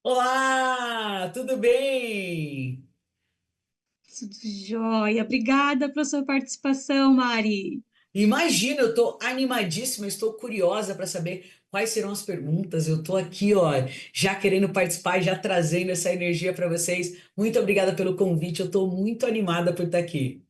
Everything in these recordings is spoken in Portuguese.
Olá, tudo bem? Tudo jóia. Obrigada pela sua participação, Mari. Imagina, eu estou animadíssima, estou curiosa para saber quais serão as perguntas. Eu estou aqui, ó, já querendo participar, já trazendo essa energia para vocês. Muito obrigada pelo convite, eu estou muito animada por estar aqui.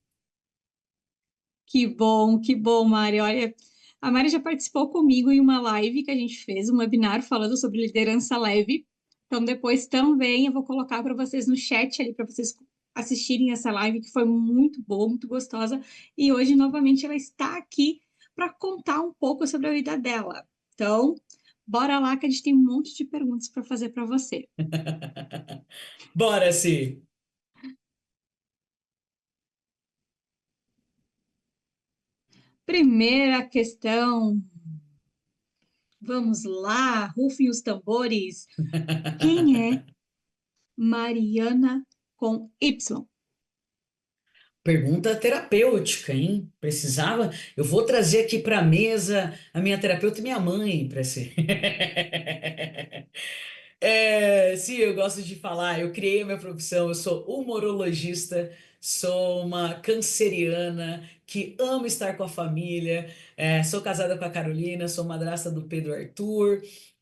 Que bom, Mari. Olha, a Mari já participou comigo em uma live que a gente fez, um webinar falando sobre liderança leve. Então, depois também eu vou colocar para vocês no chat ali, para vocês assistirem essa live, que foi muito boa, muito gostosa. E hoje, novamente, ela está aqui para contar um pouco sobre a vida dela. Então, bora lá que a gente tem um monte de perguntas para fazer para você. Bora, sim. Primeira questão. Vamos lá, rufem os tambores. Quem é Mariana com Y? Pergunta terapêutica, hein? Precisava? Eu vou trazer aqui para a mesa a minha terapeuta e minha mãe para ser. Sim, eu gosto de falar. Eu criei a minha profissão. Eu sou humorologista, sou uma canceriana que ama estar com a família. Sou casada com a Carolina, sou madrasta do Pedro Arthur,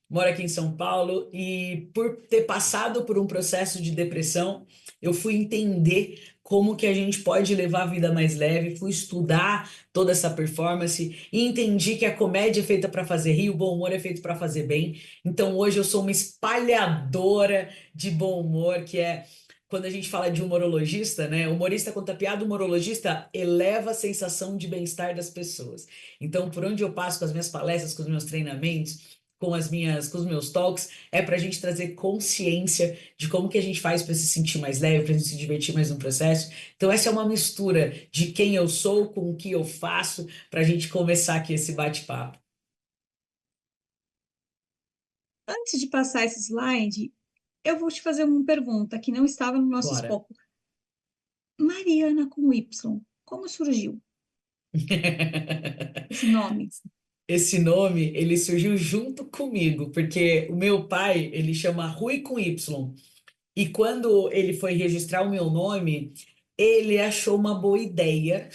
moro aqui em São Paulo e por ter passado por um processo de depressão, eu fui entender como que a gente pode levar a vida mais leve, fui estudar toda essa performance e entendi que a comédia é feita para fazer rir, o bom humor é feito para fazer bem. Então hoje eu sou uma espalhadora de bom humor, que é quando a gente fala de humorologista, né? Humorista conta piada, humorologista eleva a sensação de bem-estar das pessoas. Então, por onde eu passo com as minhas palestras, com os meus treinamentos, com os meus talks, é para a gente trazer consciência de como que a gente faz para se sentir mais leve, para a gente se divertir mais no processo. Então, essa é uma mistura de quem eu sou com o que eu faço para a gente começar aqui esse bate-papo. Antes de passar esse slide, eu vou te fazer uma pergunta que não estava no nosso Bora. escopo. Mariana com Y, como surgiu esse nome? Esse nome, ele surgiu junto comigo, porque o meu pai, ele chama Rui com Y. E quando ele foi registrar o meu nome, ele achou uma boa ideia.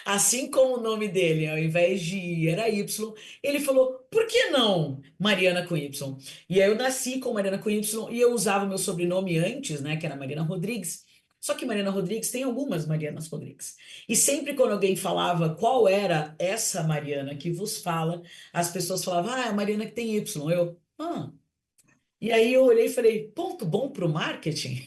Assim como o nome dele, ao invés de I, era Y, ele falou: por que não Mariana com Y? E aí eu nasci com Mariana com Y e eu usava o meu sobrenome antes, né, que era Mariana Rodrigues. Só que Mariana Rodrigues tem algumas Marianas Rodrigues. E sempre quando alguém falava qual era essa Mariana que vos fala, as pessoas falavam: ah, é a Mariana que tem Y. E aí eu olhei e falei, ponto bom para o marketing?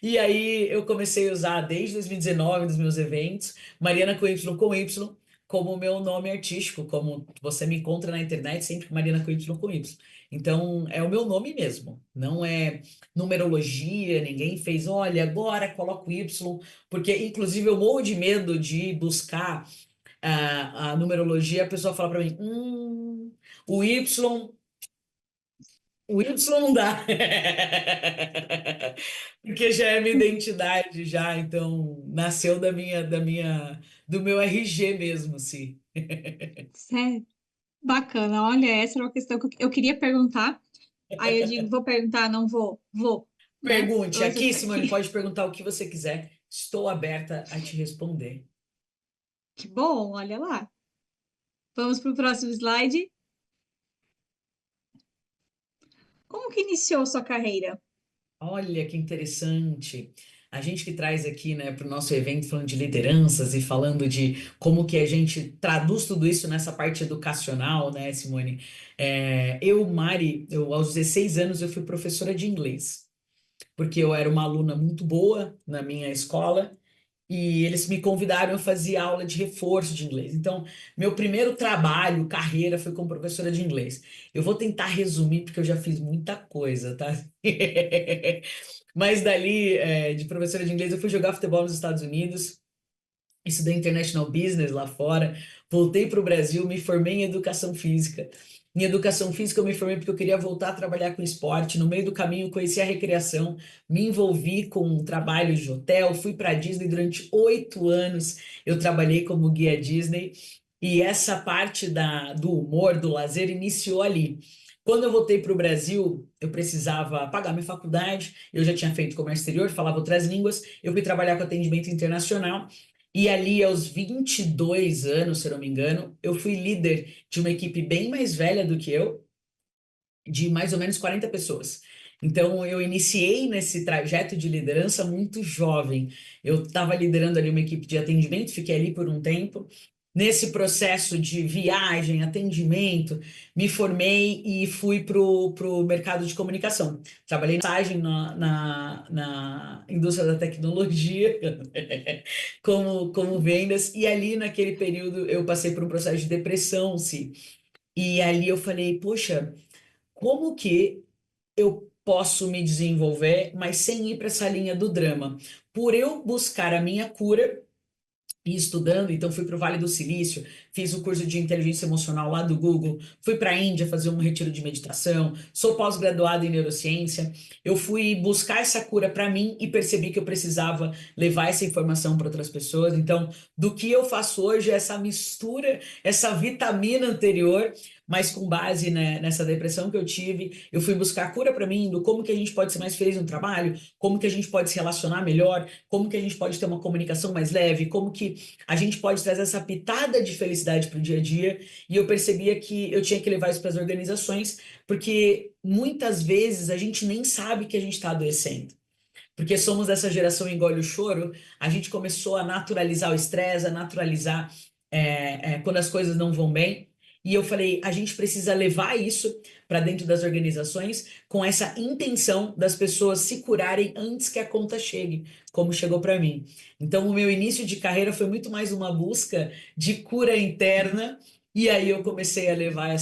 E aí eu comecei a usar desde 2019 nos meus eventos, Mariana com Y, como o meu nome artístico, como você me encontra na internet sempre com Mariana com Y. Então é o meu nome mesmo, não é numerologia, ninguém fez, olha, agora coloca o Y, porque inclusive eu morro de medo de buscar a numerologia, a pessoa fala para mim, o Y. O Y não dá. Porque já é minha identidade já, então nasceu do meu RG mesmo, sim. Sério? Bacana, olha, essa era uma questão que eu queria perguntar. Aí eu digo, vou perguntar, não vou, vou, né? Pergunte Hoje eu aqui, tô Simone, aqui. pode perguntar o que você quiser. Estou aberta a te responder. Que bom, olha lá. Vamos para o próximo slide. Como que iniciou sua carreira? Olha que interessante. A gente que traz aqui, né, para o nosso evento falando de lideranças e falando de como que a gente traduz tudo isso nessa parte educacional, né, Simone? Mari, aos 16 anos eu fui professora de inglês, porque eu era uma aluna muito boa na minha escola e eles me convidaram a fazer aula de reforço de inglês. Então, meu primeiro trabalho, carreira, foi como professora de inglês. Eu vou tentar resumir, porque eu já fiz muita coisa, tá? Mas dali, de professora de inglês, eu fui jogar futebol nos Estados Unidos, estudei International Business lá fora, voltei para o Brasil, me formei em educação física. Em educação física, eu me formei porque eu queria voltar a trabalhar com esporte. No meio do caminho, conheci a recreação, me envolvi com um trabalho de hotel, fui para a Disney durante 8 anos. Eu trabalhei como guia Disney e essa parte do humor, do lazer, iniciou ali. Quando eu voltei para o Brasil, eu precisava pagar minha faculdade, eu já tinha feito comércio exterior, falava outras línguas, eu fui trabalhar com atendimento internacional, e ali aos 22 anos, se eu não me engano, eu fui líder de uma equipe bem mais velha do que eu, de mais ou menos 40 pessoas. Então, eu iniciei nesse trajeto de liderança muito jovem. Eu estava liderando ali uma equipe de atendimento, fiquei ali por um tempo. Nesse processo de viagem, atendimento, me formei e fui para o mercado de comunicação. Trabalhei na indústria da tecnologia, como vendas, e ali naquele período eu passei por um processo de depressão, sim. E ali eu falei, poxa, como que eu posso me desenvolver, mas sem ir para essa linha do drama? Por eu buscar a minha cura e estudando, então fui para o Vale do Silício, fiz o curso de inteligência emocional lá do Google, fui para a Índia fazer um retiro de meditação, sou pós-graduada em neurociência. Eu fui buscar essa cura para mim e percebi que eu precisava levar essa informação para outras pessoas. Então, do que eu faço hoje é essa mistura, essa vitamina anterior, mas com base, né, nessa depressão que eu tive, eu fui buscar cura para mim do como que a gente pode ser mais feliz no trabalho, como que a gente pode se relacionar melhor, como que a gente pode ter uma comunicação mais leve, como que a gente pode trazer essa pitada de felicidade para o dia a dia. E eu percebia que eu tinha que levar isso para as organizações, porque muitas vezes a gente nem sabe que a gente está adoecendo. Porque somos dessa geração engole o choro, a gente começou a naturalizar o estresse, a naturalizar quando as coisas não vão bem. E eu falei, a gente precisa levar isso para dentro das organizações com essa intenção das pessoas se curarem antes que a conta chegue, como chegou para mim. Então, o meu início de carreira foi muito mais uma busca de cura interna. E aí eu comecei a levar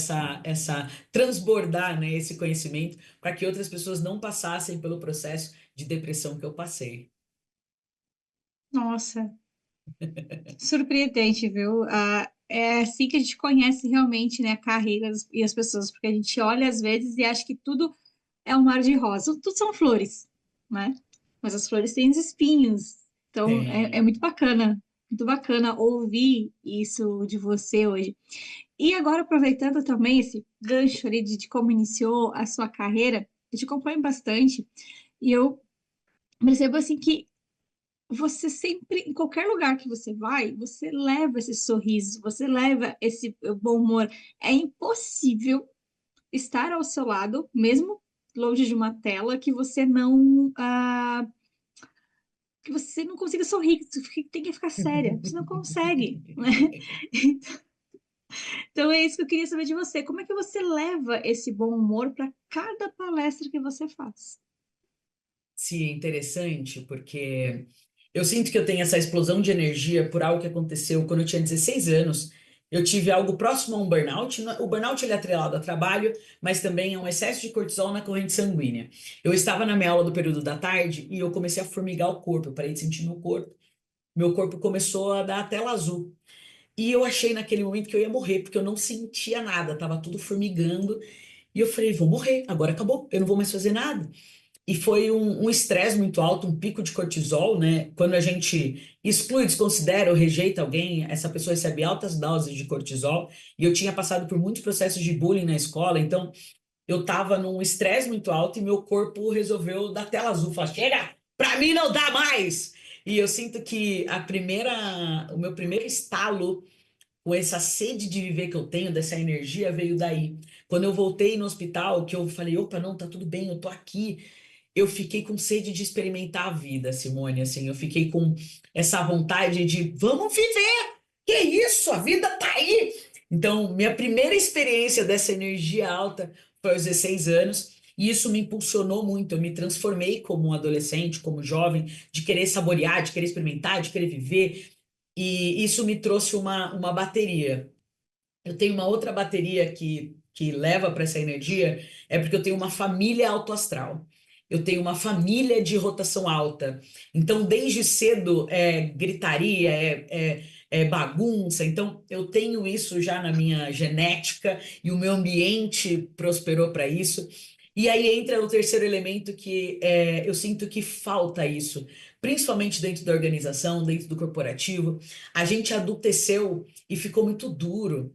transbordar, né, esse conhecimento para que outras pessoas não passassem pelo processo de depressão que eu passei. Nossa, surpreendente, viu? É assim que a gente conhece realmente, né, a carreira e as pessoas, porque a gente olha às vezes e acha que tudo é um mar de rosa. Tudo são flores, né? Mas as flores têm os espinhos. Então, é Tem. muito bacana ouvir isso de você hoje. E agora, aproveitando também esse gancho ali de como iniciou a sua carreira, eu te acompanho bastante e eu percebo assim que você sempre, em qualquer lugar que você vai, você leva esse sorriso, você leva esse bom humor. É impossível estar ao seu lado, mesmo longe de uma tela, que você não consiga sorrir, que você tem que ficar séria. Você não consegue, né? Então é isso que eu queria saber de você. Como é que você leva esse bom humor para cada palestra que você faz? Sim, é interessante, porque eu sinto que eu tenho essa explosão de energia por algo que aconteceu quando eu tinha 16 anos. Eu tive algo próximo a um burnout. O burnout ele é atrelado a trabalho, mas também a um excesso de cortisol na corrente sanguínea. Eu estava na minha aula do período da tarde e eu comecei a formigar o corpo. Eu parei de sentir meu corpo. Meu corpo começou a dar tela azul. E eu achei naquele momento que eu ia morrer, porque eu não sentia nada, tava tudo formigando. E eu falei, vou morrer, agora acabou, eu não vou mais fazer nada. E foi um estresse muito alto, um pico de cortisol, né? Quando a gente exclui, desconsidera ou rejeita alguém, essa pessoa recebe altas doses de cortisol. E eu tinha passado por muitos processos de bullying na escola, então eu tava num estresse muito alto e meu corpo resolveu dar tela azul, falar, chega, pra mim não dá mais! E eu sinto que o meu primeiro estalo com essa sede de viver que eu tenho, dessa energia, veio daí. Quando eu voltei no hospital, que eu falei, opa, não, tá tudo bem, eu tô aqui. Eu fiquei com sede de experimentar a vida, Simone, assim, eu fiquei com essa vontade de, vamos viver! Que isso? A vida tá aí! Então, minha primeira experiência dessa energia alta foi aos 16 anos, e isso me impulsionou muito. Eu me transformei como um adolescente, como jovem, de querer saborear, de querer experimentar, de querer viver. E isso me trouxe uma bateria. Eu tenho uma outra bateria que leva para essa energia, é porque eu tenho uma família autoastral. Eu tenho uma família de rotação alta. Então, desde cedo, é gritaria, é bagunça. Então, eu tenho isso já na minha genética e o meu ambiente prosperou para isso. E aí entra o terceiro elemento que eu sinto que falta isso, principalmente dentro da organização, dentro do corporativo. A gente adulteceu e ficou muito duro.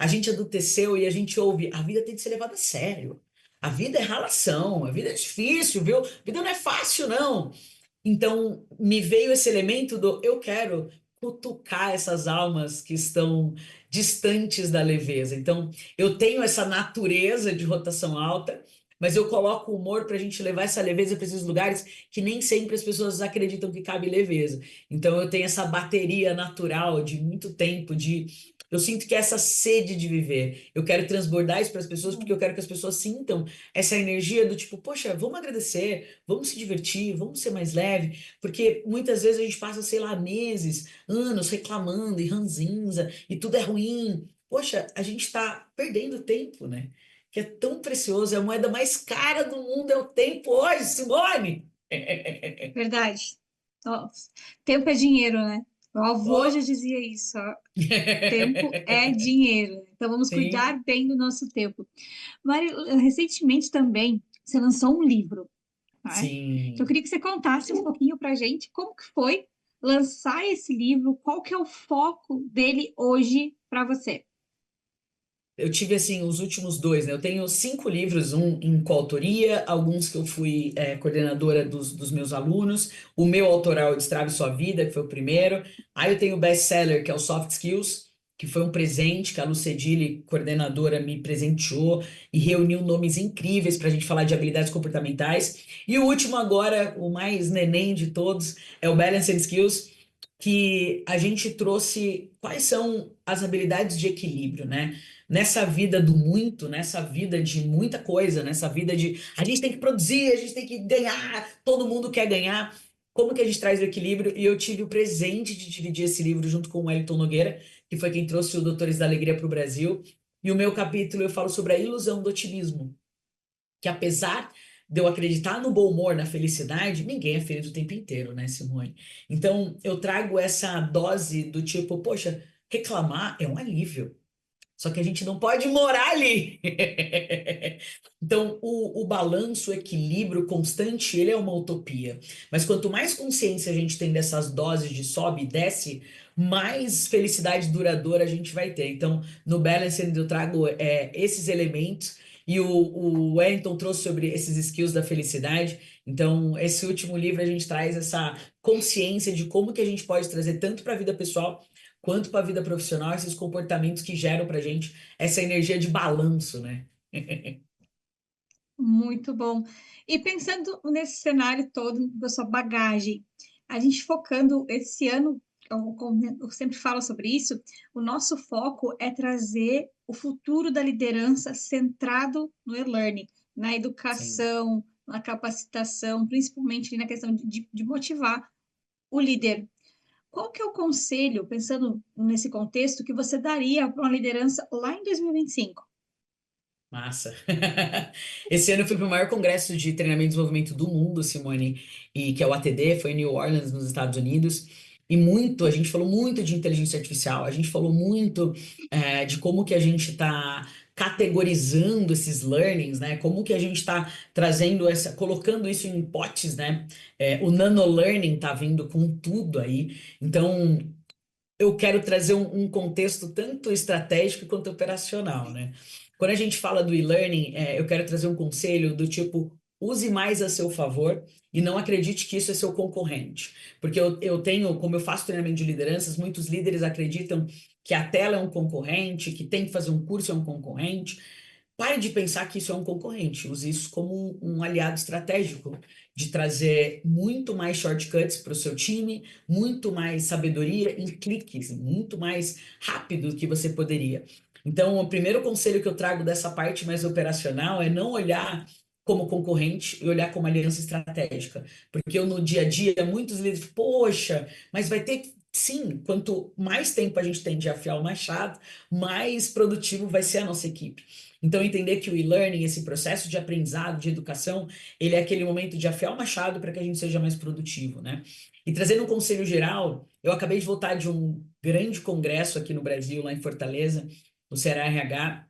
a gente adulteceu e a gente ouve, a vida tem que ser levada a sério. A vida é ralação, a vida é difícil, viu? A vida não é fácil, não. Então, me veio esse elemento do eu quero cutucar essas almas que estão distantes da leveza. Então, eu tenho essa natureza de rotação alta, mas eu coloco o humor para a gente levar essa leveza para esses lugares que nem sempre as pessoas acreditam que cabe leveza. Então, eu tenho essa bateria natural de muito tempo, de. Eu sinto que é essa sede de viver. Eu quero transbordar isso para as pessoas porque eu quero que as pessoas sintam essa energia do tipo, poxa, vamos agradecer, vamos se divertir, vamos ser mais leve, porque muitas vezes a gente passa, sei lá, meses, anos reclamando e ranzinza e tudo é ruim. Poxa, a gente está perdendo tempo, né? Que é tão precioso, é a moeda mais cara do mundo, é o tempo hoje, Simone! Verdade. Nossa, tempo é dinheiro, né? Meu avô já Oh! dizia isso, ó. Tempo é dinheiro. Então vamos Sim, cuidar bem do nosso tempo. Mari, recentemente também você lançou um livro, né? Então eu sim. queria que você contasse um pouquinho para a gente como que foi lançar esse livro, qual que é o foco dele hoje para você? Eu tive, assim, os últimos dois, né? Eu tenho 5 livros, um em coautoria, alguns que eu fui coordenadora dos meus alunos. O meu autoral, é Destrave Sua Vida, que foi o primeiro. Aí eu tenho o best-seller, que é o Soft Skills, que foi um presente que a Lu Cedilli, coordenadora, me presenteou e reuniu nomes incríveis para a gente falar de habilidades comportamentais. E o último agora, o mais neném de todos, é o Balance and Skills, que a gente trouxe quais são as habilidades de equilíbrio, né? Nessa vida do muito, nessa vida de muita coisa, nessa vida de a gente tem que produzir, a gente tem que ganhar, todo mundo quer ganhar. Como que a gente traz o equilíbrio? E eu tive o presente de dividir esse livro junto com o Wellington Nogueira, que foi quem trouxe o Doutores da Alegria para o Brasil. E o meu capítulo eu falo sobre a ilusão do otimismo, que apesar de eu acreditar no bom humor, na felicidade, ninguém é feliz o tempo inteiro, né, Simone? Então eu trago essa dose do tipo, poxa, reclamar é um alívio. Só que a gente não pode morar ali. Então, o balanço, o equilíbrio constante, ele é uma utopia. Mas quanto mais consciência a gente tem dessas doses de sobe e desce, mais felicidade duradoura a gente vai ter. Então, no Balanced eu trago esses elementos e o Wellington trouxe sobre esses skills da felicidade. Então, esse último livro a gente traz essa consciência de como que a gente pode trazer tanto para a vida pessoal quanto para a vida profissional, esses comportamentos que geram para a gente essa energia de balanço, né? Muito bom. E pensando nesse cenário todo da sua bagagem, a gente focando esse ano, como eu sempre falo sobre isso, o nosso foco é trazer o futuro da liderança centrado no e-learning, na Sim. educação, na capacitação, principalmente na questão de motivar o líder. Qual que é o conselho, pensando nesse contexto, que você daria para uma liderança lá em 2025? Massa. Esse ano eu fui para o maior congresso de treinamento e desenvolvimento do mundo, Simone, e que é o ATD, foi em New Orleans, nos Estados Unidos. E muito, a gente falou muito de inteligência artificial, a gente falou muito de como que a gente está categorizando esses learnings, né? Como que a gente está trazendo essa, colocando isso em potes, né? O nano-learning está vindo com tudo aí. Então, eu quero trazer um contexto tanto estratégico quanto operacional, né? Quando a gente fala do e-learning, eu quero trazer um conselho do tipo, use mais a seu favor e não acredite que isso é seu concorrente. Porque eu tenho, como eu faço treinamento de lideranças, muitos líderes acreditam que a tela é um concorrente, que tem que fazer um curso é um concorrente. Pare de pensar que isso é um concorrente, use isso como um aliado estratégico, de trazer muito mais shortcuts para o seu time, muito mais sabedoria em cliques, muito mais rápido do que você poderia. Então, o primeiro conselho que eu trago dessa parte mais operacional é não olhar como concorrente e olhar como aliança estratégica. Porque eu, no dia a dia, muitos líderes, poxa, mas vai ter. Sim, quanto mais tempo a gente tem de afiar o machado, mais produtivo vai ser a nossa equipe. Então, entender que o e-learning, esse processo de aprendizado, de educação, ele é aquele momento de afiar o machado para que a gente seja mais produtivo, né? E trazendo um conselho geral, eu acabei de voltar de um grande congresso aqui no Brasil, lá em Fortaleza, no Ceará RH,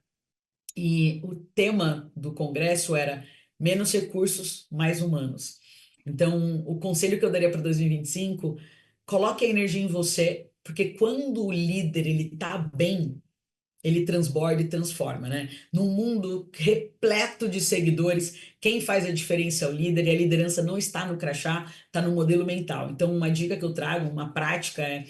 e o tema do congresso era menos recursos, mais humanos. Então, o conselho que eu daria para 2025, coloque a energia em você, porque quando o líder ele está bem, ele transborda e transforma, né? Num mundo repleto de seguidores, quem faz a diferença é o líder, e a liderança não está no crachá, está no modelo mental. Então, uma dica que eu trago, uma prática é: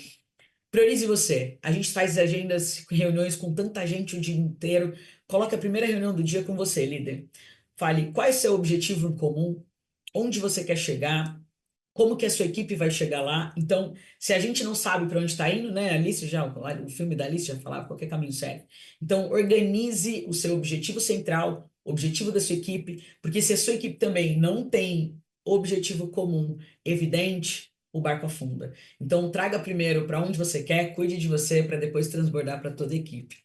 priorize você. A gente faz agendas, reuniões com tanta gente o dia inteiro. Coloque a primeira reunião do dia com você, líder. Fale qual é o seu objetivo em comum, onde você quer chegar, como que a sua equipe vai chegar lá. Então, se a gente não sabe para onde está indo, né? A Alice já, o filme da Alice já falava qualquer caminho serve. Então, organize o seu objetivo central, o objetivo da sua equipe, porque se a sua equipe também não tem objetivo comum evidente, o barco afunda. Então, traga primeiro para onde você quer, cuide de você para depois transbordar para toda a equipe.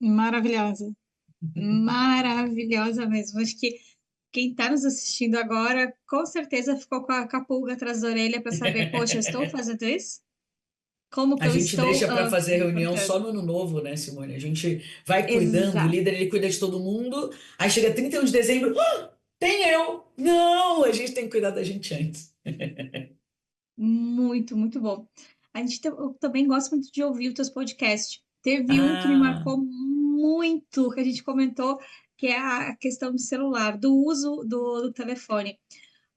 Maravilhosa, maravilhosa mesmo. Acho que quem está nos assistindo agora, com certeza ficou com a pulga atrás da orelha para saber, poxa, eu estou fazendo isso? Como que A eu gente estou deixa para fazer me reunião só portando? no ano novo, né, Simone? A gente vai cuidando, o Exato. líder ele cuida de todo mundo, aí chega 31 de dezembro, "Ah, tem eu! Não, a gente tem que cuidar da gente antes." Muito, muito bom. Eu também gosto muito de ouvir os teus podcasts. Teve um que me Ah, marcou muito, que a gente comentou, que é a questão do celular, do uso do telefone.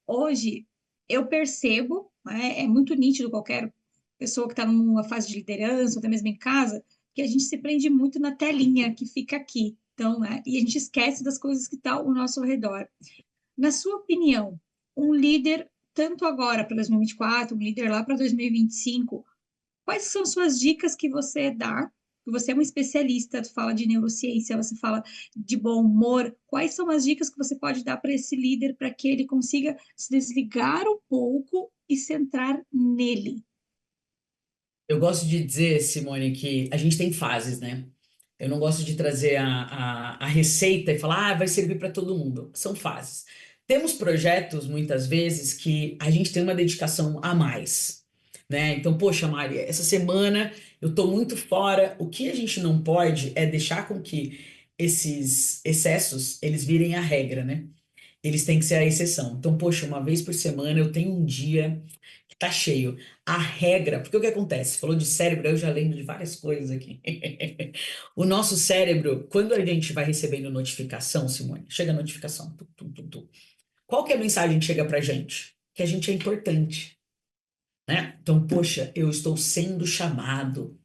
Hoje, eu percebo, né, é muito nítido qualquer pessoa que está numa fase de liderança, ou até mesmo em casa, que a gente se prende muito na telinha que fica aqui. Então, né, e a gente esquece das coisas que estão ao nosso redor. Na sua opinião, um líder, tanto agora para 2024, um líder lá para 2025, quais são suas dicas que você dá? Você é um especialista, tu fala de neurociência, você fala de bom humor. Quais são as dicas que você pode dar para esse líder para que ele consiga se desligar um pouco e centrar nele? eu gosto de dizer, Simone, que a gente tem fases, né? Eu não gosto de trazer a receita e falar, vai servir para todo mundo. São fases. Temos projetos, muitas vezes, que a gente tem uma dedicação a mais, né? Então, poxa, Mari, essa semana eu estou muito fora. O que a gente não pode é deixar com que esses excessos, eles virem a regra, né? Eles têm que ser a exceção. Então, poxa, uma vez por semana eu tenho um dia que tá cheio. A regra, porque o que acontece? Falou de cérebro, eu já lembro de várias coisas aqui. O nosso cérebro, quando a gente vai recebendo notificação, Simone, chega a notificação, tum, tum, tum, tum. Qual que é a mensagem que chega pra gente? Que a gente é importante, né? Então, poxa, eu estou sendo chamado.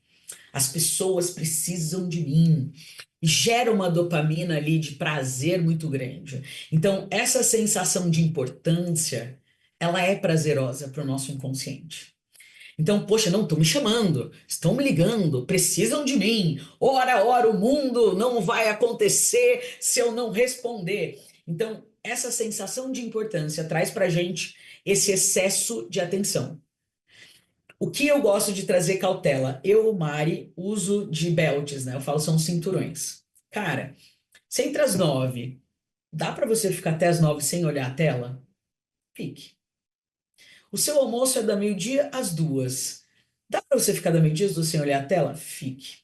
As pessoas precisam de mim. Gera uma dopamina ali de prazer muito grande. Então, essa sensação de importância, ela é prazerosa para o nosso inconsciente. Então, poxa, não, estão me chamando, estão me ligando, precisam de mim. Ora, ora, o mundo não vai acontecer se eu não responder. Então, essa sensação de importância traz para gente esse excesso de atenção. O que eu gosto de trazer cautela? Eu, Mari, uso de belts, né? Eu falo são cinturões. Cara, se entre as 9, dá para você ficar até as 9 sem olhar a tela? Fique. O seu almoço é da meio-dia às 2. Dá para você ficar da meio-dia às 2 sem olhar a tela? Fique.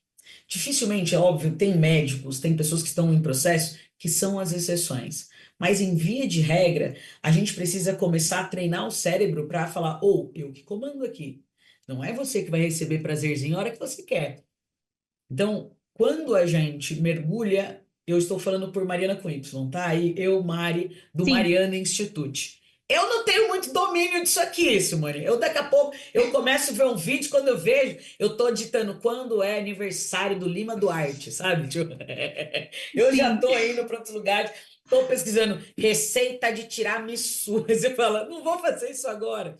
Dificilmente, é óbvio, tem médicos, tem pessoas que estão em processo que são as exceções. Mas em via de regra, a gente precisa começar a treinar o cérebro para falar, ou eu que comando aqui. Não é você que vai receber prazerzinho a hora que você quer. Então, quando a gente mergulha, eu estou falando por Mariana com Y, tá? Aí eu, Mari, do Sim, Mariana Institute. Eu não tenho muito domínio disso aqui, Simone. Eu daqui a pouco eu começo a ver um vídeo, quando eu vejo, eu tô digitando quando é aniversário do Lima Duarte, sabe? Tipo, eu já sim. tô indo para outros lugares, tô pesquisando receita de tiramisu. Você fala, não vou fazer isso agora.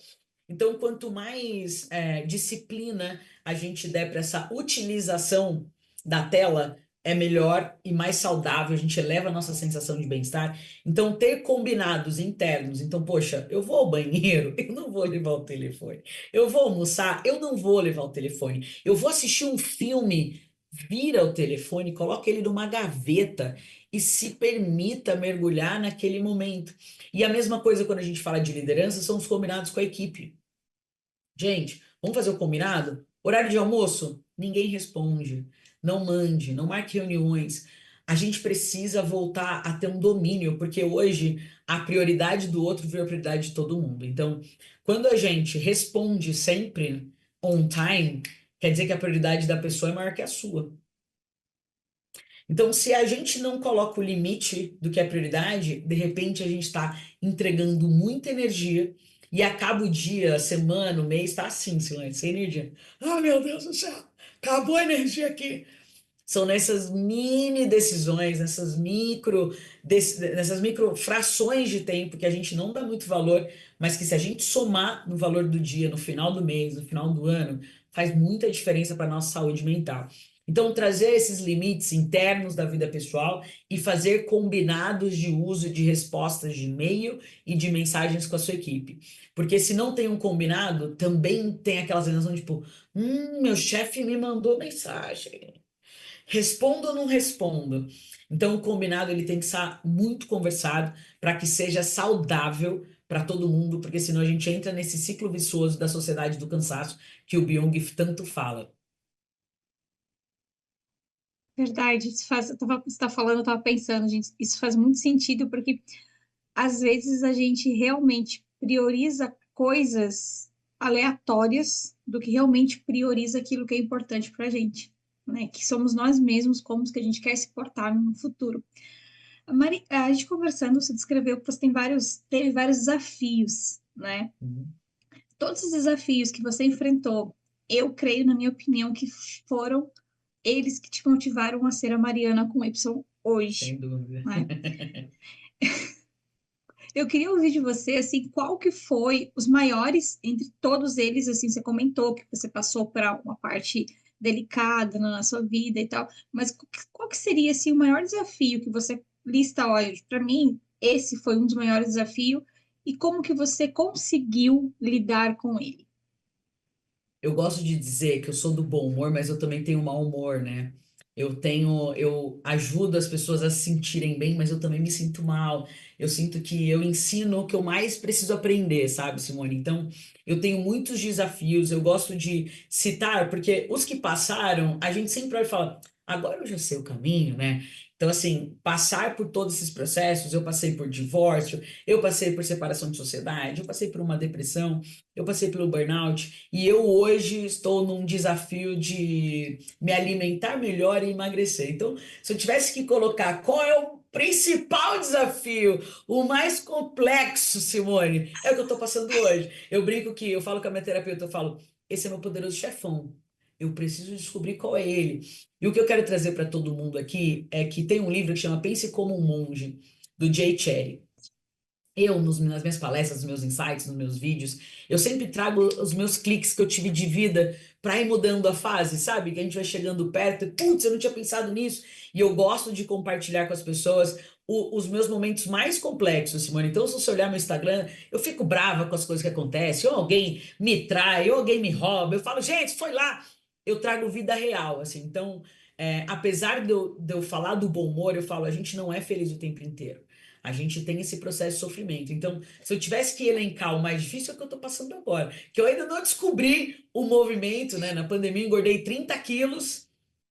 Então, quanto mais disciplina a gente der para essa utilização da tela, é melhor e mais saudável, a gente eleva a nossa sensação de bem-estar. Então, ter combinados internos. Então, poxa, eu vou ao banheiro, eu não vou levar o telefone. Eu vou almoçar, eu não vou levar o telefone. Eu vou assistir um filme, vira o telefone, coloca ele numa gaveta e se permita mergulhar naquele momento. E a mesma coisa quando a gente fala de liderança, são os combinados com a equipe. Gente, vamos fazer o combinado? Horário de almoço? Ninguém responde. Não mande, não marque reuniões. A gente precisa voltar a ter um domínio, porque hoje a prioridade do outro vira a prioridade de todo mundo. Então, quando a gente responde sempre on time, quer dizer que a prioridade da pessoa é maior que a sua. Então, se a gente não coloca o limite do que é prioridade, de repente a gente está entregando muita energia e acaba o dia, a semana, o mês, está assim, Silêncio, sem energia. Ah, meu Deus do céu, acabou a energia aqui. São nessas mini decisões, nessas micro frações de tempo que a gente não dá muito valor, mas que se a gente somar no valor do dia, no final do mês, no final do ano, faz muita diferença para a nossa saúde mental. Então, trazer esses limites internos da vida pessoal e fazer combinados de uso de respostas de e-mail e de mensagens com a sua equipe. Porque se não tem um combinado, também tem aquela sensação tipo, meu chefe me mandou mensagem. Respondo ou não respondo? Então, o combinado ele tem que estar muito conversado para que seja saudável para todo mundo, porque senão a gente entra nesse ciclo vicioso da sociedade do cansaço que o Byung tanto fala. Verdade, você está falando, eu estava pensando, gente, isso faz muito sentido, porque às vezes a gente realmente prioriza coisas aleatórias do que realmente prioriza aquilo que é importante para a gente, né? Que somos nós mesmos, como que a gente quer se portar no futuro. A gente conversando, você descreveu que você teve vários desafios, né? Uhum. Todos os desafios que você enfrentou, eu creio, na minha opinião, que foram eles que te motivaram a ser a Mariana com Y hoje, Sem dúvida. né? Eu queria ouvir de você, assim, qual que foi os maiores entre todos eles, assim, você comentou que você passou por uma parte delicada na sua vida e tal, mas qual que seria, assim, o maior desafio que você lista hoje? Para mim, esse foi um dos maiores desafios e como que você conseguiu lidar com ele? Eu gosto de dizer que eu sou do bom humor, mas eu também tenho mau humor, né? Eu ajudo as pessoas a se sentirem bem, mas eu também me sinto mal. Eu sinto que eu ensino o que eu mais preciso aprender, sabe, Simone? Então, eu tenho muitos desafios, eu gosto de citar, porque os que passaram, a gente sempre olha e fala, agora eu já sei o caminho, né? Então, assim, passar por todos esses processos, eu passei por divórcio, eu passei por separação de sociedade, eu passei por uma depressão, eu passei pelo burnout e eu hoje estou num desafio de me alimentar melhor e emagrecer. Então, se eu tivesse que colocar qual é o principal desafio, o mais complexo, Simone, é o que eu estou passando hoje. Eu brinco que eu falo com a minha terapeuta, eu falo, esse é meu poderoso chefão. Eu preciso descobrir qual é ele. E o que eu quero trazer para todo mundo aqui é que tem um livro que chama Pense como um Monge, do Jay Shetty. Nas minhas palestras, nos meus insights, nos meus vídeos, eu sempre trago os meus cliques que eu tive de vida para ir mudando a fase, sabe? Que a gente vai chegando perto e, putz, eu não tinha pensado nisso. E eu gosto de compartilhar com as pessoas os meus momentos mais complexos, Simone. Então, se você olhar meu Instagram, eu fico brava com as coisas que acontecem, ou alguém me trai, ou alguém me rouba. Eu falo, gente, foi lá. Eu trago vida real, assim. Então, apesar de eu falar do bom humor, eu falo, a gente não é feliz o tempo inteiro. A gente tem esse processo de sofrimento. Então, se eu tivesse que elencar o mais difícil, é o que eu estou passando agora. Que eu ainda não descobri o movimento, né? Na pandemia, eu engordei 30 quilos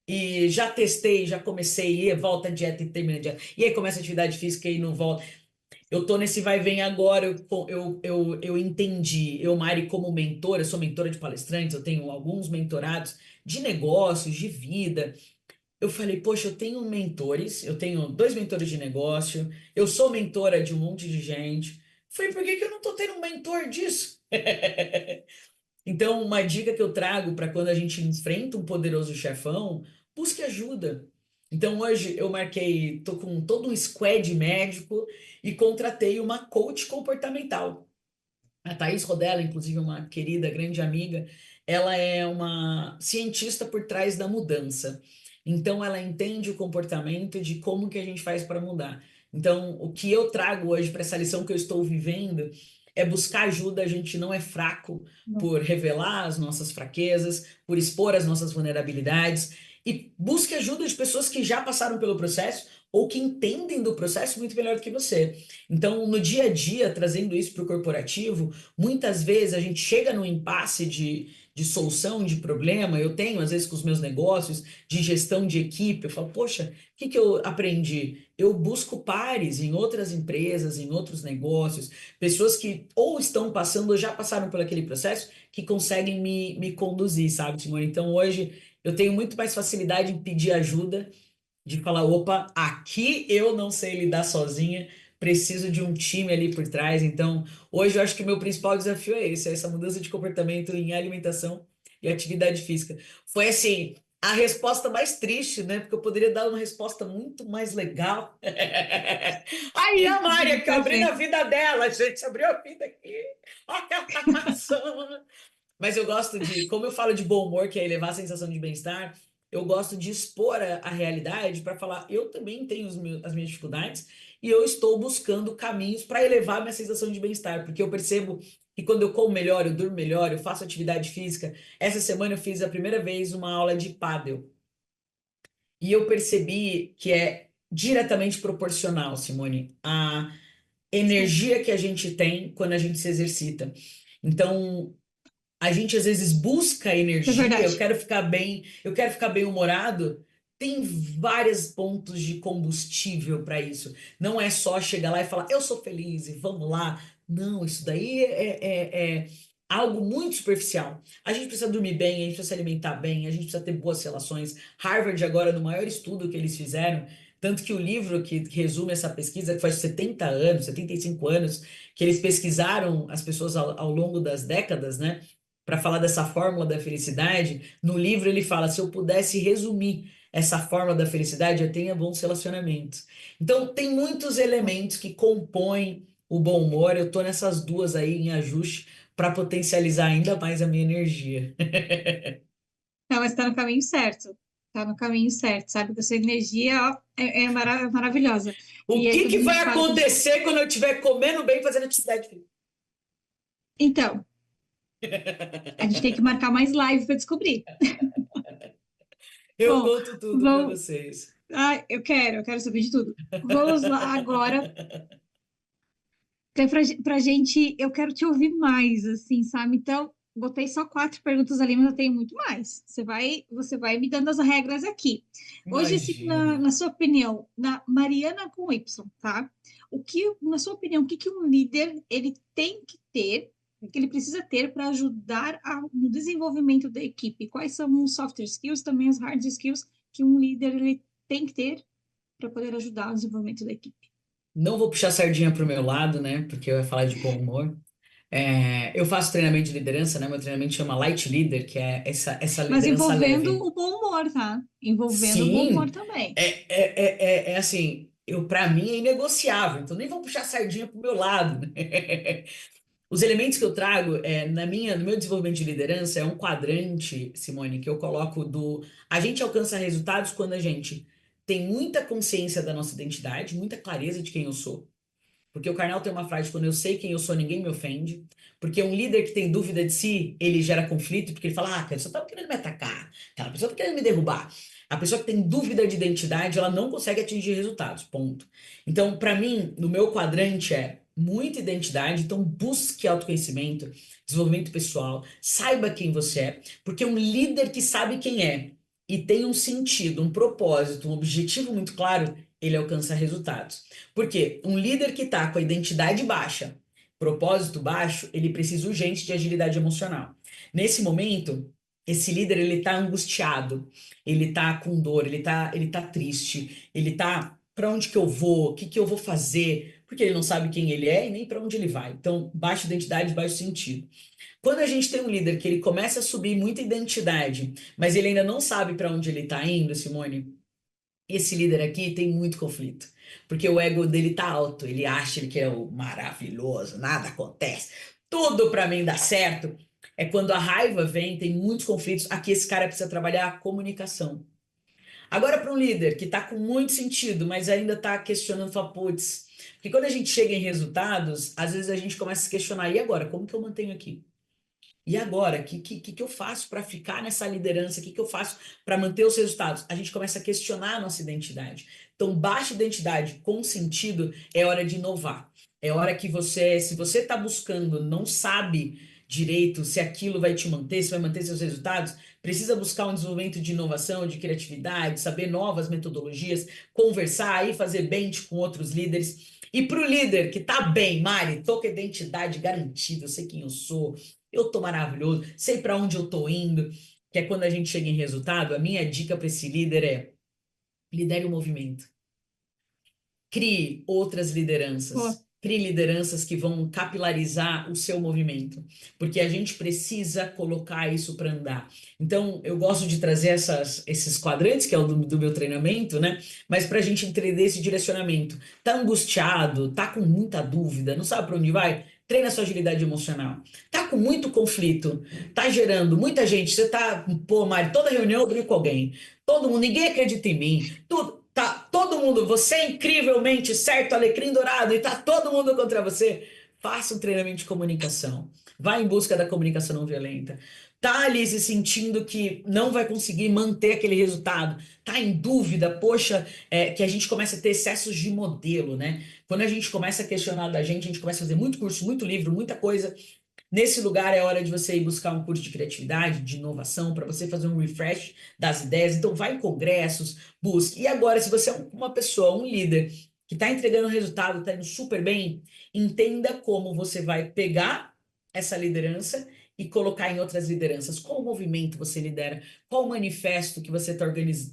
e já testei, já comecei, e volta a dieta e termina a dieta. E aí começa a atividade física e não volta. Eu tô nesse vai e vem agora, eu entendi. Eu, Mari, como mentora, eu sou mentora de palestrantes, eu tenho alguns mentorados de negócios, de vida. Eu falei, poxa, eu tenho mentores, eu tenho dois mentores de negócio, eu sou mentora de um monte de gente. Falei, por que que eu não tô tendo um mentor disso? Então, uma dica que eu trago para quando a gente enfrenta um poderoso chefão, busque ajuda. Então, hoje eu marquei, tô com todo um squad médico e contratei uma coach comportamental. A Thaís Rodella, inclusive uma querida, grande amiga, ela é uma cientista por trás da mudança. Então, ela entende o comportamento de como que a gente faz para mudar. Então, o que eu trago hoje para essa lição que eu estou vivendo é buscar ajuda. A gente não é fraco por revelar as nossas fraquezas, por expor as nossas vulnerabilidades. E busque ajuda de pessoas que já passaram pelo processo ou que entendem do processo muito melhor do que você. Então, no dia a dia, trazendo isso para o corporativo, muitas vezes a gente chega num impasse de solução de problema. Eu tenho, às vezes, com os meus negócios, de gestão de equipe, eu falo, poxa, o que que eu aprendi? Eu busco pares em outras empresas, em outros negócios, pessoas que ou estão passando ou já passaram por aquele processo, que conseguem me conduzir, sabe, Timor? Então, hoje, eu tenho muito mais facilidade em pedir ajuda de falar, opa, aqui eu não sei lidar sozinha, preciso de um time ali por trás. Então, hoje eu acho que o meu principal desafio é esse, é essa mudança de comportamento em alimentação e atividade física. Foi assim, a resposta mais triste, né? Porque eu poderia dar uma resposta muito mais legal. Aí a Mari aqui, ó, abrindo a Perfeito. vida dela, gente, abriu a vida aqui. Olha que ela tá passando. Mas eu gosto de, como eu falo de bom humor, que é elevar a sensação de bem-estar, eu gosto de expor a realidade para falar, eu também tenho as minhas dificuldades e eu estou buscando caminhos para elevar a minha sensação de bem-estar, porque eu percebo que quando eu como melhor, eu durmo melhor, eu faço atividade física. Essa semana eu fiz a primeira vez uma aula de pádel e eu percebi que é diretamente proporcional, Simone, à Sim, energia que a gente tem quando a gente se exercita. Então, a gente às vezes busca isso é energia, eu verdade. quero ficar bem, eu quero ficar bem-humorado. Tem vários pontos de combustível para isso. Não é só chegar lá e falar, eu sou feliz e vamos lá. Não, isso daí é algo muito superficial. A gente precisa dormir bem, a gente precisa se alimentar bem, a gente precisa ter boas relações. Harvard, agora, no maior estudo que eles fizeram, tanto que o livro que resume essa pesquisa, que faz 70 anos, 75 anos, que eles pesquisaram as pessoas ao longo das décadas, né? Para falar dessa fórmula da felicidade, no livro ele fala: se eu pudesse resumir essa fórmula da felicidade, eu tenha bons relacionamentos. Então, tem muitos elementos que compõem o bom humor. Eu tô nessas duas aí em ajuste para potencializar ainda mais a minha energia. Não, mas está no caminho certo. Está no caminho certo, sabe? Que a sua energia, ó, é maravilhosa. O E aí, que quando que a vai gente fala que. acontecer quando eu estiver comendo bem, e fazendo atividade física? Então, a gente tem que marcar mais live para descobrir. Eu Bom, conto tudo para vamos. vocês. Ah, eu quero saber de tudo. Vamos lá agora. Pra gente, eu quero te ouvir mais, assim, sabe? Então, botei só 4 perguntas ali, mas eu tenho muito mais. Você vai me dando as regras aqui. Hoje, assim, na, Imagina. na sua opinião, na Mariana com Y, tá? Na sua opinião, o que que um líder ele tem que ter, que ele precisa ter para ajudar no desenvolvimento da equipe? Quais são os soft skills, também os hard skills que um líder ele tem que ter para poder ajudar o desenvolvimento da equipe? Não vou puxar sardinha pro meu lado, né? Porque eu ia falar de bom humor. Eu faço treinamento de liderança, né? Meu treinamento chama Light Leader, que é essa Mas liderança envolvendo leve. o bom humor, tá? Envolvendo o bom humor Sim, também. é assim, para mim é inegociável, então nem vou puxar sardinha pro meu lado, né? Os elementos que eu trago no meu desenvolvimento de liderança é um quadrante, Simone, que eu coloco do a gente alcança resultados quando a gente tem muita consciência da nossa identidade, muita clareza de quem eu sou. Porque o Karnal tem uma frase, quando eu sei quem eu sou, ninguém me ofende. Porque um líder que tem dúvida de si, ele gera conflito, porque ele fala, aquela pessoa tá querendo me atacar, aquela pessoa tá querendo me derrubar. A pessoa que tem dúvida de identidade, ela não consegue atingir resultados, ponto. Então, para mim, no meu quadrante é muita identidade, então busque autoconhecimento, desenvolvimento pessoal, saiba quem você é, porque um líder que sabe quem é e tem um sentido, um propósito, um objetivo muito claro, ele alcança resultados. Porque um líder que está com a identidade baixa, propósito baixo, ele precisa urgente de agilidade emocional. Nesse momento, esse líder ele está angustiado, ele está com dor, ele tá triste, ele está para onde que eu vou, o que que eu vou fazer, porque ele não sabe quem ele é e nem para onde ele vai. Então, baixa identidade, baixo sentido. Quando a gente tem um líder que ele começa a subir muita identidade, mas ele ainda não sabe para onde ele está indo, Simone, esse líder aqui tem muito conflito, porque o ego dele tá alto, ele acha que é o maravilhoso, nada acontece, tudo para mim dá certo. É quando a raiva vem, tem muitos conflitos, aqui esse cara precisa trabalhar a comunicação. Agora para um líder que tá com muito sentido, mas ainda tá questionando, fala, putz, porque quando a gente chega em resultados, às vezes a gente começa a se questionar, e agora, como que eu mantenho aqui? E agora, o que eu faço para ficar nessa liderança? O que eu faço para manter os resultados? A gente começa a questionar a nossa identidade. Então, baixa identidade com sentido é hora de inovar. É hora que você, se você está buscando, não sabe direito se aquilo vai te manter, se vai manter seus resultados, precisa buscar um desenvolvimento de inovação, de criatividade, saber novas metodologias, conversar e fazer bench com outros líderes. E para o líder que está bem, Mari, tô com a identidade garantida, eu sei quem eu sou, eu tô maravilhoso, sei para onde eu tô indo, que é quando a gente chega em resultado. A minha dica para esse líder é lidere o movimento. Crie outras Boa. lideranças. Crie lideranças que vão capilarizar o seu movimento, porque a gente precisa colocar isso para andar. Então, eu gosto de trazer esses quadrantes, que é o do meu treinamento, né? Mas para a gente entender esse direcionamento. Tá angustiado, tá com muita dúvida, não sabe para onde vai? Treina sua agilidade emocional. Tá com muito conflito, tá gerando muita gente. Você tá, pô, Mari, toda reunião eu brigo com alguém. Todo mundo, ninguém acredita em mim. Tudo, tá todo mundo, você é incrivelmente certo, alecrim dourado, e tá todo mundo contra você. Faça um treinamento de comunicação. Vá em busca da comunicação não violenta. Tá ali se sentindo que não vai conseguir manter aquele resultado. Tá em dúvida, poxa, que a gente começa a ter excessos de modelo, né? Quando a gente começa a questionar da gente, a gente começa a fazer muito curso, muito livro, muita coisa. Nesse lugar é hora de você ir buscar um curso de criatividade, de inovação, para você fazer um refresh das ideias. Então, vai em congressos, busque. E agora, se você é uma pessoa, um líder, que está entregando resultado, está indo super bem, entenda como você vai pegar essa liderança e colocar em outras lideranças. Qual movimento você lidera? Qual manifesto que você está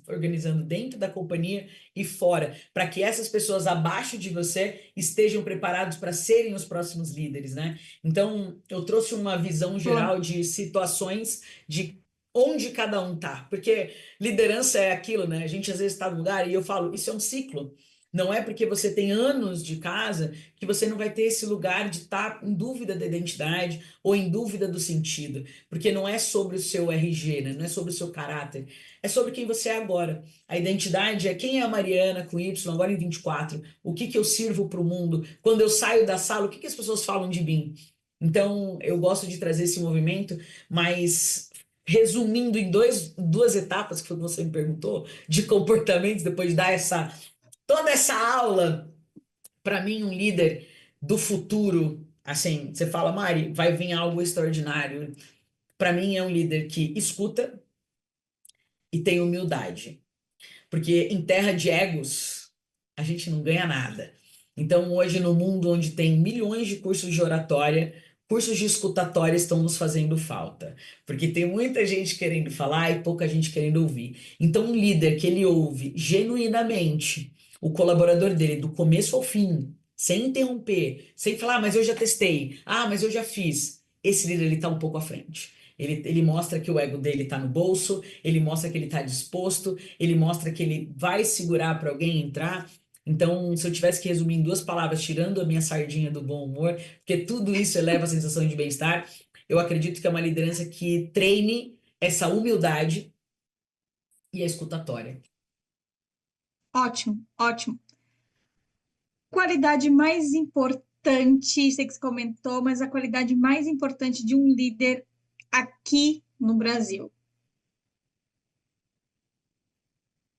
organizando dentro da companhia e fora, para que essas pessoas abaixo de você estejam preparados para serem os próximos líderes, né? Então, eu trouxe uma visão Boa. geral de situações de onde cada um tá, porque liderança é aquilo, né? A gente às vezes está no lugar e eu falo, isso é um ciclo. Não é porque você tem anos de casa que você não vai ter esse lugar de estar em dúvida da identidade ou em dúvida do sentido, porque não é sobre o seu RG, né? Não é sobre o seu caráter, é sobre quem você é agora. A identidade é quem é a Mariana com Y agora em 24, o que que eu sirvo para o mundo, quando eu saio da sala, o que que as pessoas falam de mim. Então, eu gosto de trazer esse movimento, mas resumindo em duas etapas, que foi o que você me perguntou, de comportamentos, depois de dar toda essa aula, para mim, um líder do futuro, assim, você fala, Mari, vai vir algo extraordinário. Para mim, é um líder que escuta e tem humildade. Porque em terra de egos, a gente não ganha nada. Então, hoje, no mundo onde tem milhões de cursos de oratória, cursos de escutatória estão nos fazendo falta. Porque tem muita gente querendo falar e pouca gente querendo ouvir. Então, um líder que ele ouve genuinamente o colaborador dele, do começo ao fim, sem interromper, sem falar, mas eu já testei, mas eu já fiz. Esse líder, ele está um pouco à frente. Ele mostra que o ego dele está no bolso, ele mostra que ele está disposto, ele mostra que ele vai segurar para alguém entrar. Então, se eu tivesse que resumir em duas palavras, tirando a minha sardinha do bom humor, porque tudo isso eleva a sensação de bem-estar, eu acredito que é uma liderança que treine essa humildade e a escutatória. Ótimo, ótimo. Qualidade mais importante, sei que você comentou, mas a qualidade mais importante de um líder aqui no Brasil.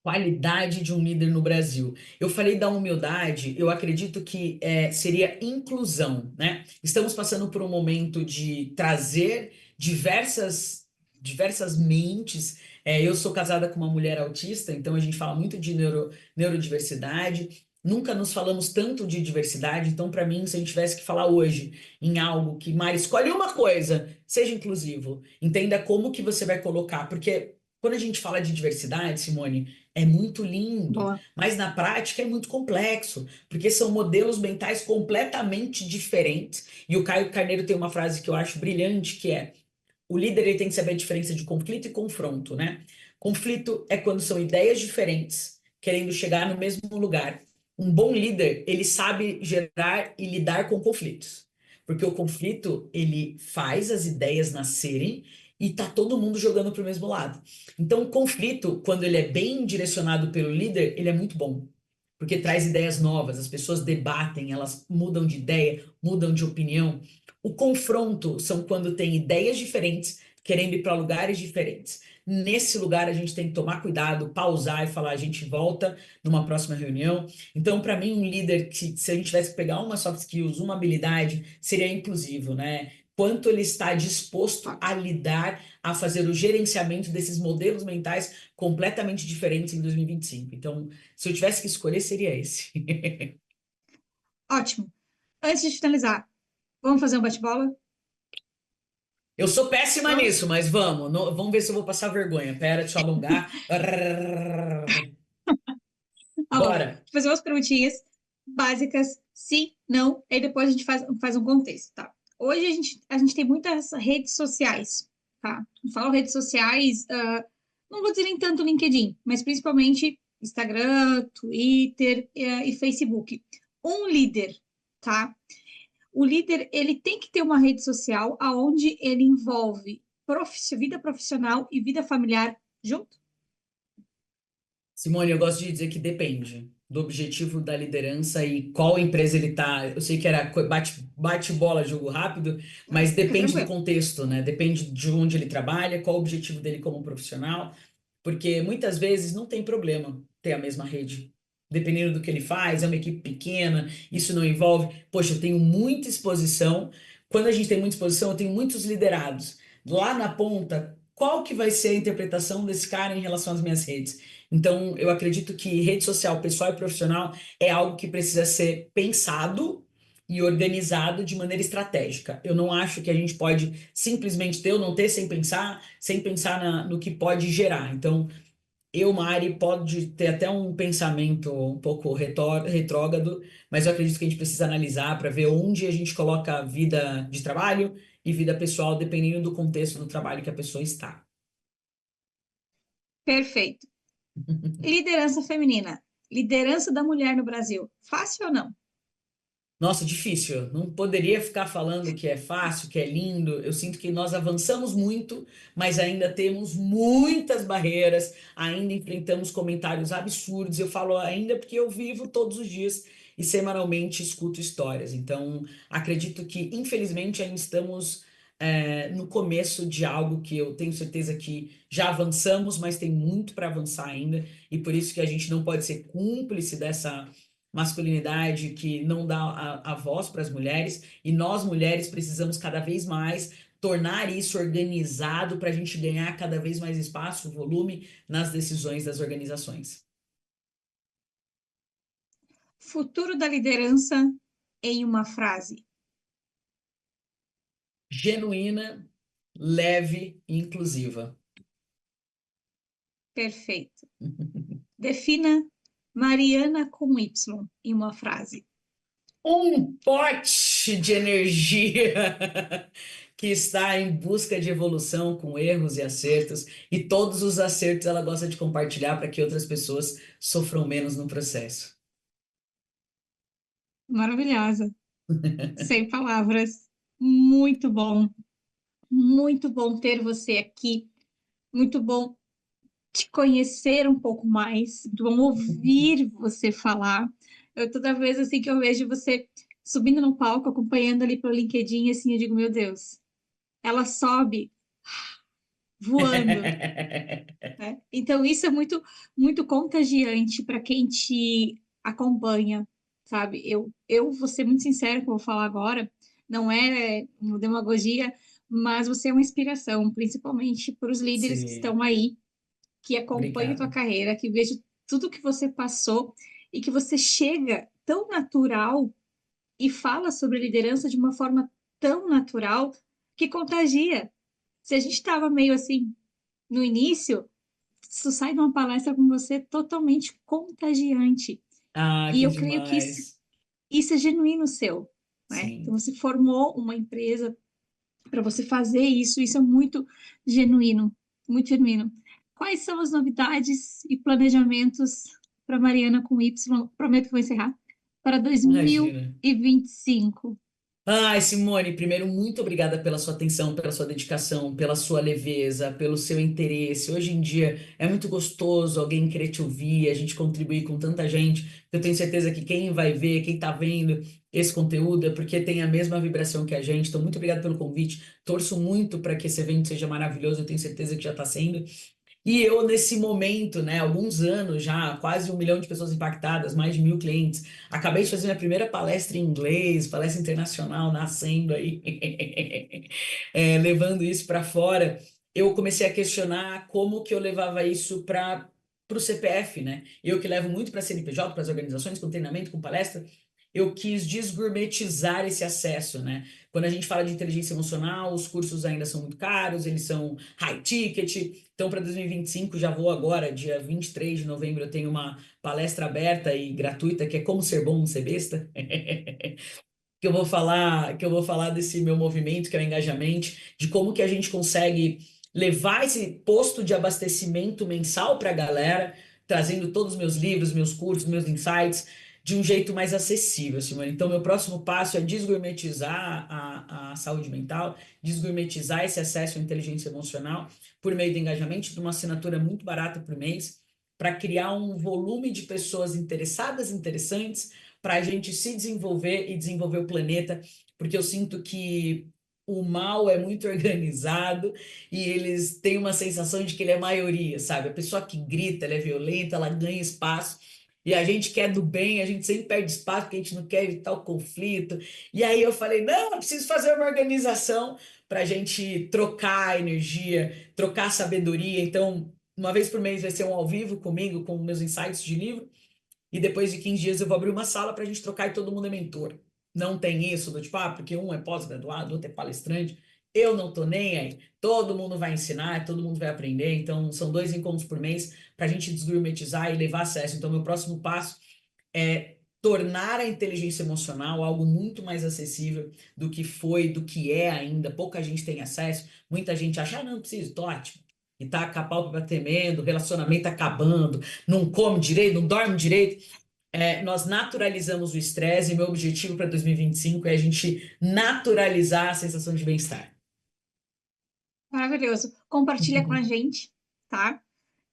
Qualidade de um líder no Brasil. Eu falei da humildade, eu acredito que seria inclusão, né? Estamos passando por um momento de trazer diversas mentes. Eu sou casada com uma mulher autista, então a gente fala muito de neurodiversidade. Nunca nos falamos tanto de diversidade, então, para mim, se a gente tivesse que falar hoje em algo que, Mari, escolhe uma coisa, seja inclusivo, entenda como que você vai colocar, porque quando a gente fala de diversidade, Simone, é muito lindo, Boa. mas na prática é muito complexo, porque são modelos mentais completamente diferentes. E o Caio Carneiro tem uma frase que eu acho brilhante, que é: o líder ele tem que saber a diferença de conflito e confronto, né? Conflito é quando são ideias diferentes querendo chegar no mesmo lugar. Um bom líder, ele sabe gerar e lidar com conflitos. Porque o conflito, ele faz as ideias nascerem e tá todo mundo jogando para o mesmo lado. Então, o conflito, quando ele é bem direcionado pelo líder, ele é muito bom. Porque traz ideias novas, as pessoas debatem, elas mudam de ideia, mudam de opinião. O confronto são quando tem ideias diferentes querendo ir para lugares diferentes. Nesse lugar a gente tem que tomar cuidado, pausar e falar, a gente volta numa próxima reunião. Então, para mim, um líder que, se a gente tivesse que pegar uma soft skills, uma habilidade, seria inclusivo, né? Quanto ele está disposto a lidar, a fazer o gerenciamento desses modelos mentais completamente diferentes em 2025. Então, se eu tivesse que escolher, seria esse. Ótimo. Antes de finalizar, vamos fazer um bate-bola? Eu sou péssima Vamos? nisso, mas vamos. Vamos ver se eu vou passar vergonha. Pera, deixa eu alongar. Vamos Bora! fazer umas perguntinhas básicas, sim, não, aí depois a gente faz um contexto, tá? Hoje a gente tem muitas redes sociais, tá? Eu falo redes sociais, não vou dizer nem tanto LinkedIn, mas principalmente Instagram, Twitter, e Facebook. Um líder, tá? O líder, ele tem que ter uma rede social aonde ele envolve vida profissional e vida familiar junto. Simone, eu gosto de dizer que depende do objetivo da liderança e qual empresa ele tá. Eu sei que era bate-bola, jogo rápido, mas Fica depende do tranquilo. contexto, né? Depende de onde ele trabalha, qual o objetivo dele como profissional, porque muitas vezes não tem problema ter a mesma rede. Dependendo do que ele faz, é uma equipe pequena, isso não envolve. Poxa, eu tenho muita exposição. Quando a gente tem muita exposição, eu tenho muitos liderados. Lá na ponta, qual que vai ser a interpretação desse cara em relação às minhas redes? Então, eu acredito que rede social pessoal e profissional é algo que precisa ser pensado e organizado de maneira estratégica. Eu não acho que a gente pode simplesmente ter ou não ter sem pensar no que pode gerar. Então, Mari, pode ter até um pensamento um pouco retrógrado, mas eu acredito que a gente precisa analisar para ver onde a gente coloca a vida de trabalho e vida pessoal, dependendo do contexto do trabalho que a pessoa está. Perfeito. Liderança feminina. Liderança da mulher no Brasil. Fácil ou não? Nossa, difícil. Não poderia ficar falando que é fácil, que é lindo. Eu sinto que nós avançamos muito, mas ainda temos muitas barreiras, ainda enfrentamos comentários absurdos. Eu falo ainda porque eu vivo todos os dias e semanalmente escuto histórias. Então, acredito que, infelizmente, ainda estamos, no começo de algo que eu tenho certeza que já avançamos, mas tem muito para avançar ainda, e por isso que a gente não pode ser cúmplice dessa masculinidade que não dá a voz para as mulheres, e nós mulheres precisamos cada vez mais tornar isso organizado para a gente ganhar cada vez mais espaço, volume nas decisões das organizações. Futuro da liderança em uma frase. Genuína, leve e inclusiva. Perfeito. Defina Mariana com Y em uma frase. Um pote de energia que está em busca de evolução com erros e acertos, e todos os acertos ela gosta de compartilhar para que outras pessoas sofram menos no processo. Maravilhosa. Sem palavras. Muito bom ter você aqui. Muito bom te conhecer um pouco mais, muito bom ouvir você falar. Toda vez assim que eu vejo você subindo no palco, acompanhando ali pelo LinkedIn, assim, eu digo, meu Deus, ela sobe voando, né? Então isso é muito contagiante para quem te acompanha, sabe? Eu vou ser muito sincera com o que eu vou falar agora, não é uma demagogia, mas você é uma inspiração, principalmente para os líderes que Sim, estão aí, que acompanham a tua obrigado. carreira, que vejo tudo que você passou e que você chega tão natural e fala sobre liderança de uma forma tão natural que contagia. Se a gente estava meio assim no início, isso sai de uma palestra com você totalmente contagiante. Ah, E que eu creio que isso, demais. isso é genuíno seu, né? Então Sim. você formou uma empresa para você fazer isso, isso é muito genuíno, muito genuíno. Quais são as novidades e planejamentos para Mariana com Y? Prometo que vou encerrar. Para Imagina. 2025. Ai, Simone, primeiro, muito obrigada pela sua atenção, pela sua dedicação, pela sua leveza, pelo seu interesse. Hoje em dia é muito gostoso alguém querer te ouvir, a gente contribuir com tanta gente. Eu tenho certeza que quem vai ver, quem está vendo esse conteúdo é porque tem a mesma vibração que a gente. Então, muito obrigado pelo convite. Torço muito para que esse evento seja maravilhoso. Eu tenho certeza que já está sendo. E eu, nesse momento, né, alguns anos já, quase 1 milhão de pessoas impactadas, mais de 1.000 clientes, acabei de fazer minha primeira palestra em inglês, palestra internacional, nascendo aí, levando isso para fora. Eu comecei a questionar como que eu levava isso para o CPF, né? Eu que levo muito para a CNPJ, para as organizações, com treinamento, com palestra. eu quis desgourmetizar esse acesso, né? Quando a gente fala de inteligência emocional, os cursos ainda são muito caros, eles são high ticket. Então, para 2025, já vou agora, dia 23 de novembro, eu tenho uma palestra aberta e gratuita que é Como Ser Bom, Não Ser Besta. Que eu vou falar desse meu movimento, que é o engajamento, de como que a gente consegue levar esse posto de abastecimento mensal para a galera, trazendo todos os meus livros, meus cursos, meus insights, de um jeito mais acessível, Simone. Então, meu próximo passo é desgourmetizar a saúde mental, desgourmetizar esse acesso à inteligência emocional por meio do engajamento, de uma assinatura muito barata por mês, para criar um volume de pessoas interessadas, interessantes, para a gente se desenvolver e desenvolver o planeta, porque eu sinto que o mal é muito organizado e eles têm uma sensação de que ele é maioria, sabe? A pessoa que grita, ela é violenta, ela ganha espaço. E a gente quer do bem, a gente sempre perde espaço porque a gente não quer evitar o conflito. E aí eu falei, não, eu preciso fazer uma organização para a gente trocar energia, trocar sabedoria. Então, uma vez por mês vai ser um ao vivo comigo, com meus insights de livro. E depois de 15 dias eu vou abrir uma sala para a gente trocar e todo mundo é mentor. Não tem isso do tipo, porque um é pós-graduado, outro é palestrante. Eu não tô nem aí. Todo mundo vai ensinar, todo mundo vai aprender. Então, são 2 encontros por mês para a gente desgourmetizar e levar acesso. Então, meu próximo passo é tornar a inteligência emocional algo muito mais acessível do que foi, do que é ainda. Pouca gente tem acesso. Muita gente acha, não preciso, tô ótimo. E tá com a pálpebra tremendo, o relacionamento acabando, não come direito, não dorme direito. Nós naturalizamos o estresse e meu objetivo para 2025 é a gente naturalizar a sensação de bem-estar. Maravilhoso. Compartilha com a gente, tá?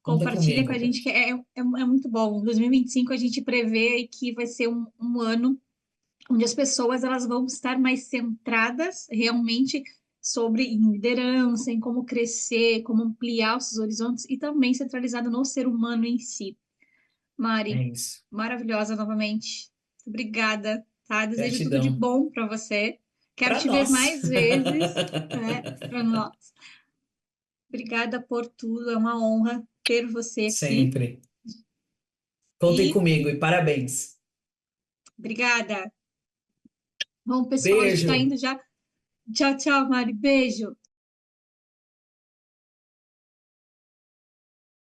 Conta Compartilha com comigo, a cara. gente, que é muito bom. 2025 a gente prevê que vai ser um ano onde as pessoas elas vão estar mais centradas realmente sobre em liderança, em como crescer, como ampliar os seus horizontes e também centralizada no ser humano em si. É Mari, isso. maravilhosa novamente. Obrigada, tá? Desejo tudo de Gratidão. bom para você. Quero Para te ver nós. mais vezes, né? Para nós. Obrigada por tudo, é uma honra ter você aqui. Sempre. Contem E comigo e parabéns. obrigada. Bom, pessoal, a gente está Beijo. indo já. Tchau, tchau, Mari. Beijo.